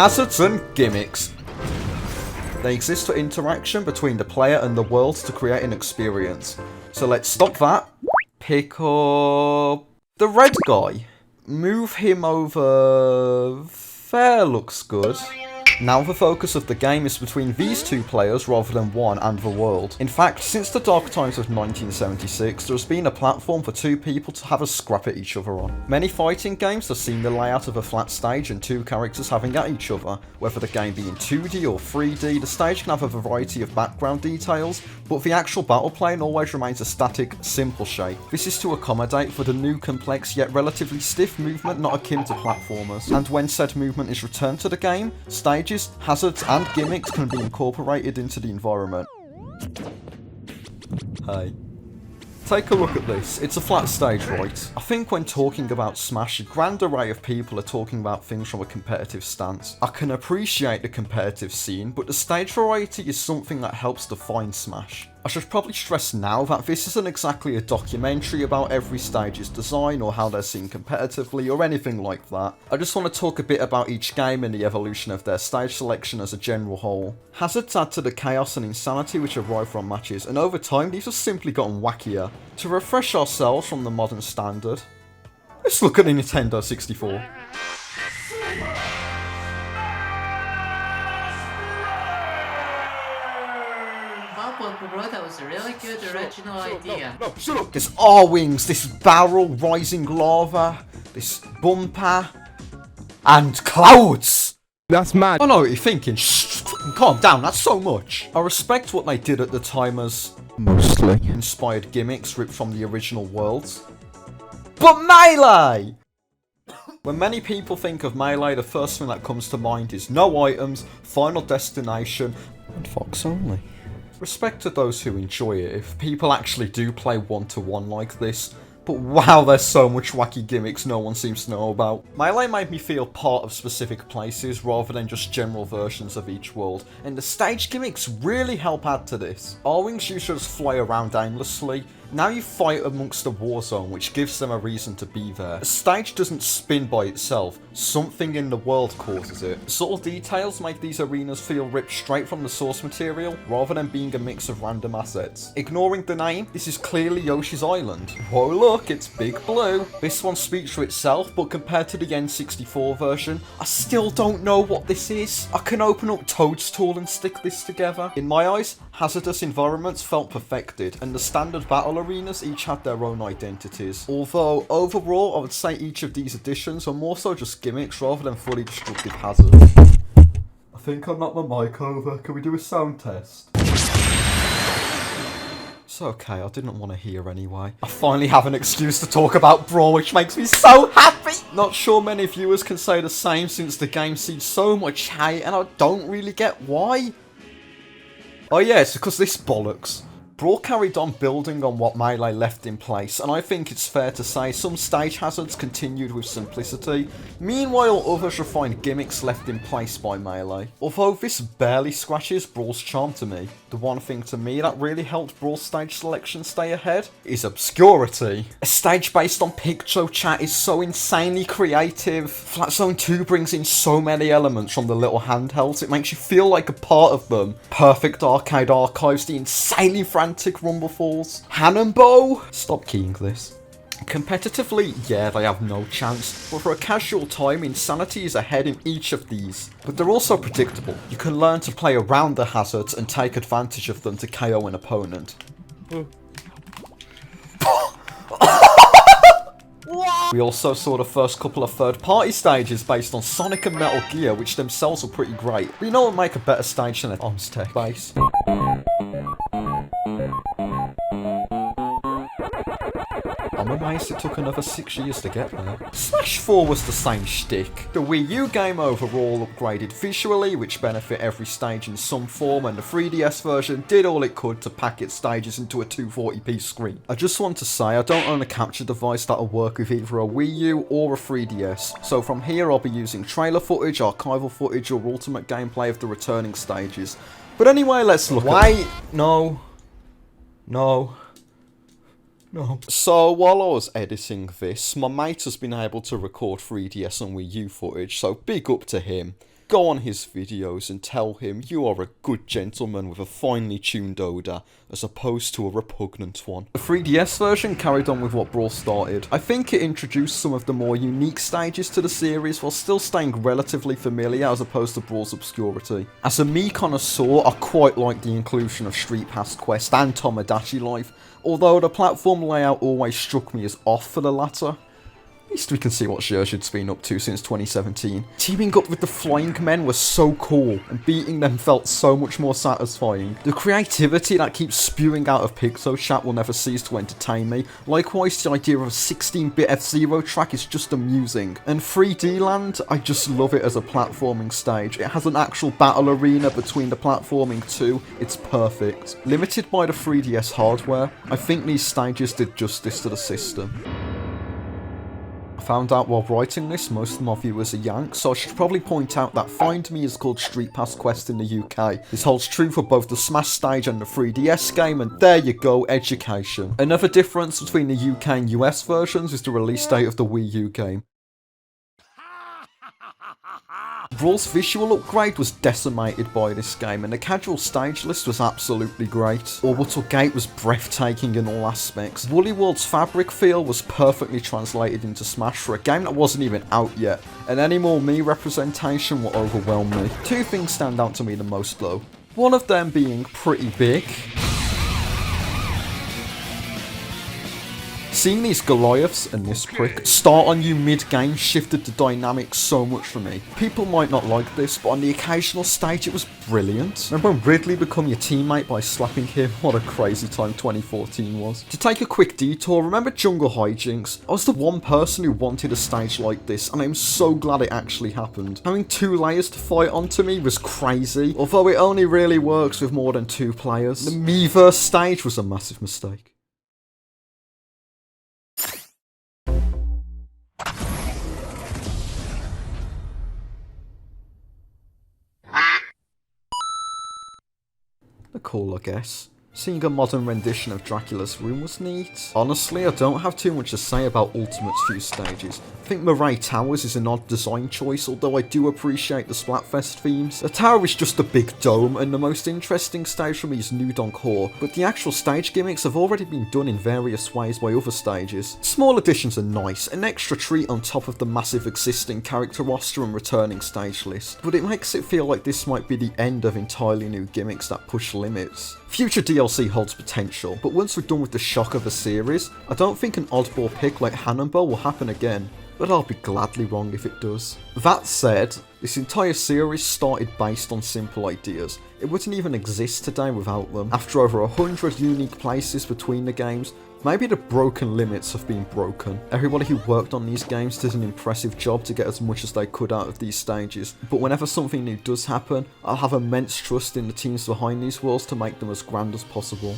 Hazards and gimmicks. They exist for interaction between the player and the world to create an experience. So let's stop that. Pick up the red guy. Move him over. There looks good. Now the focus of the game is between these two players rather than one and the world. In fact, since the dark times of 1976, there has been a platform for two people to have a scrap at each other on. Many fighting games have seen the layout of a flat stage and two characters having at each other. Whether the game be in 2D or 3D, the stage can have a variety of background details, but the actual battle plane always remains a static, simple shape. This is to accommodate for the new complex yet relatively stiff movement not akin to platformers. And when said movement is returned to the game, stages, hazards and gimmicks can be incorporated into the environment. Hey. Take a look at this. It's a flat stage, right? I think when talking about Smash, a grand array of people are talking about things from a competitive stance. I can appreciate the competitive scene, but the stage variety is something that helps define Smash. I should probably stress now that this isn't exactly a documentary about every stage's design or how they're seen competitively or anything like that. I just want to talk a bit about each game and the evolution of their stage selection as a general whole. Hazards add to the chaos and insanity which arrive from matches, and over time these have simply gotten wackier. To refresh ourselves from the modern standard, let's look at the Nintendo 64. BlooperBro, that was a really good original idea. No, shut up! There's R-wings, this barrel, rising lava, this bumper, and clouds! That's mad. I know what you're thinking. Shh, calm down, that's so much. I respect what they did at the time as mostly inspired gimmicks ripped from the original worlds. But Melee! When many people think of Melee, the first thing that comes to mind is no items, final destination, and Fox only. Respect to those who enjoy it if people actually do play one-to-one like this, but wow, there's so much wacky gimmicks no one seems to know about. Melee made me feel part of specific places rather than just general versions of each world, and the stage gimmicks really help add to this. R-wings used to just fly around aimlessly. Now you fight amongst a war zone, which gives them a reason to be there. A stage doesn't spin by itself, something in the world causes it. Subtle details make these arenas feel ripped straight from the source material, rather than being a mix of random assets. Ignoring the name, this is clearly Yoshi's Island. Whoa look, it's Big Blue. This one speaks for itself, but compared to the N64 version, I still don't know what this is. I can open up Toadstool and stick this together. In my eyes, hazardous environments felt perfected, and the standard battle arenas each had their own identities. Although, overall, I would say each of these additions are more so just gimmicks rather than fully destructive hazards. I think I knocked my mic over. Can we do a sound test? It's okay, I didn't want to hear anyway. I finally have an excuse to talk about Brawl, which makes me so happy! Not sure many viewers can say the same since the game sees so much hate, and I don't really get why. Oh yeah, it's because this bollocks. Brawl carried on building on what Melee left in place, and I think it's fair to say some stage hazards continued with simplicity. Meanwhile, others refined gimmicks left in place by Melee. Although this barely scratches Brawl's charm to me, the one thing to me that really helped Brawl's stage selection stay ahead is obscurity. A stage based on picture chat is so insanely creative. Flat Zone 2 brings in so many elements from the little handhelds, it makes you feel like a part of them. Perfect arcade archives, the insanely frantic rumble falls. Hannonbow! Stop keying this. Competitively, yeah, they have no chance, but for a casual time, insanity is ahead in each of these. But they're also predictable. You can learn to play around the hazards and take advantage of them to KO an opponent. We also saw the first couple of third-party stages based on Sonic and Metal Gear, which themselves were pretty great. But you know what would make a better stage than an Omstech base? I'm amazed it took another 6 years to get there. Smash 4 was the same shtick. The Wii U game overall upgraded visually, which benefit every stage in some form, and the 3DS version did all it could to pack its stages into a 240p screen. I just want to say, I don't own a capture device that'll work with either a Wii U or a 3DS, so from here I'll be using trailer footage, archival footage, or ultimate gameplay of the returning stages. But anyway, let's look at... No. So, while I was editing this, my mate has been able to record 3DS and Wii U footage, so big up to him. go on his videos and tell him you are a good gentleman with a finely tuned odour, as opposed to a repugnant one. The 3DS version carried on with what Brawl started. I think it introduced some of the more unique stages to the series while still staying relatively familiar as opposed to Brawl's obscurity. As a Mii connoisseur, I quite like the inclusion of Street Pass Quest and Tomodachi Life, although the platform layout always struck me as off for the latter. At least we can see what Zhezhid's been up to since 2017. Teaming up with the Flying Men was so cool, and beating them felt so much more satisfying. The creativity that keeps spewing out of PixoChat will never cease to entertain me. Likewise, the idea of a 16-bit F-Zero track is just amusing. And 3D Land, I just love it as a platforming stage. It has an actual battle arena between the platforming too. It's perfect. Limited by the 3DS hardware, I think these stages did justice to the system. I found out while writing this, most of my viewers are Yanks, so I should probably point out that Find Me is called Street Pass Quest in the UK. This holds true for both the Smash stage and the 3DS game, and there you go, education. Another difference between the UK and US versions is the release date of the Wii U game. Brawl's visual upgrade was decimated by this game, and the casual stage list was absolutely great. Orbital Gate was breathtaking in all aspects. Woolly World's fabric feel was perfectly translated into Smash for a game that wasn't even out yet, and any more Mii representation will overwhelm me. Two things stand out to me the most though. One of them being pretty big. Seeing these Goliaths and this prick start on you mid-game shifted the dynamic so much for me. People might not like this, but on the occasional stage it was brilliant. Remember when Ridley become your teammate by slapping him? What a crazy time 2014 was. To take a quick detour, remember Jungle Hijinks? I was the one person who wanted a stage like this, and I'm so glad it actually happened. Having 2 layers to fight onto me was crazy, although it only really works with more than 2 players. The Miiverse stage was a massive mistake. Cool, I guess. Seeing a modern rendition of Dracula's Room was neat. Honestly, I don't have too much to say about Ultimate's few stages. I think Murray Towers is an odd design choice, although I do appreciate the Splatfest themes. The tower is just a big dome, and the most interesting stage for me is New Donk Hall, but the actual stage gimmicks have already been done in various ways by other stages. Small additions are nice, an extra treat on top of the massive existing character roster and returning stage list, but it makes it feel like this might be the end of entirely new gimmicks that push limits. Future DLC holds potential, but once we're done with the shock of the series, I don't think an oddball pick like Hannibal will happen again, but I'll be gladly wrong if it does. That said, this entire series started based on simple ideas. It wouldn't even exist today without them. After over 100 unique places between the games, maybe the broken limits have been broken. Everybody who worked on these games did an impressive job to get as much as they could out of these stages, but whenever something new does happen, I'll have immense trust in the teams behind these worlds to make them as grand as possible.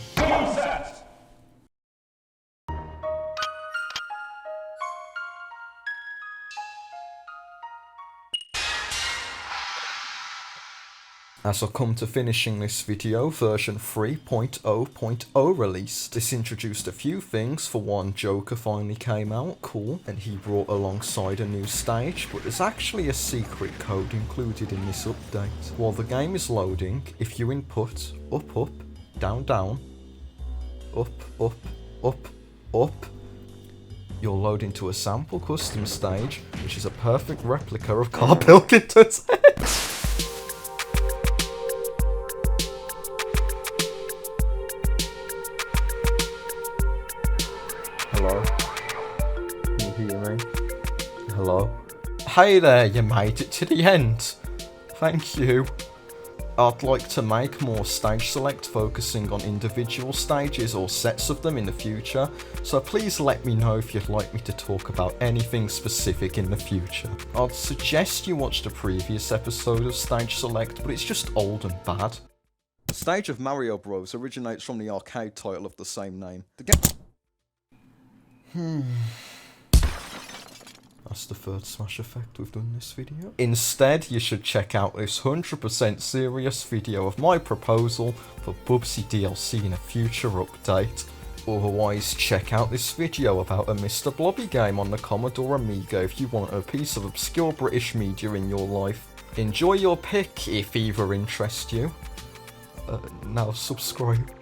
As I come to finishing this video, version 3.0.0 released. This introduced a few things. For one, Joker finally came out, cool, and he brought alongside a new stage, but there's actually a secret code included in this update. While the game is loading, if you input up up, down down, up up, up up, you'll load into a sample custom stage, which is a perfect replica of Carl Pilkington's head. Hello? Can you hear me? Hello? Hey there, you made it to the end. Thank you. I'd like to make more stage select focusing on individual stages or sets of them in the future, so please let me know if you'd like me to talk about anything specific in the future. I'd suggest you watch the previous episode of Stage Select, but it's just old and bad. The stage of Mario Bros originates from the arcade title of the same name. The game... That's the third Smash effect we've done in this video. Instead, you should check out this 100% serious video of my proposal for Bubsy DLC in a future update. Otherwise, check out this video about a Mr. Blobby game on the Commodore Amiga if you want a piece of obscure British media in your life. Enjoy your pick if either interest you. Now subscribe.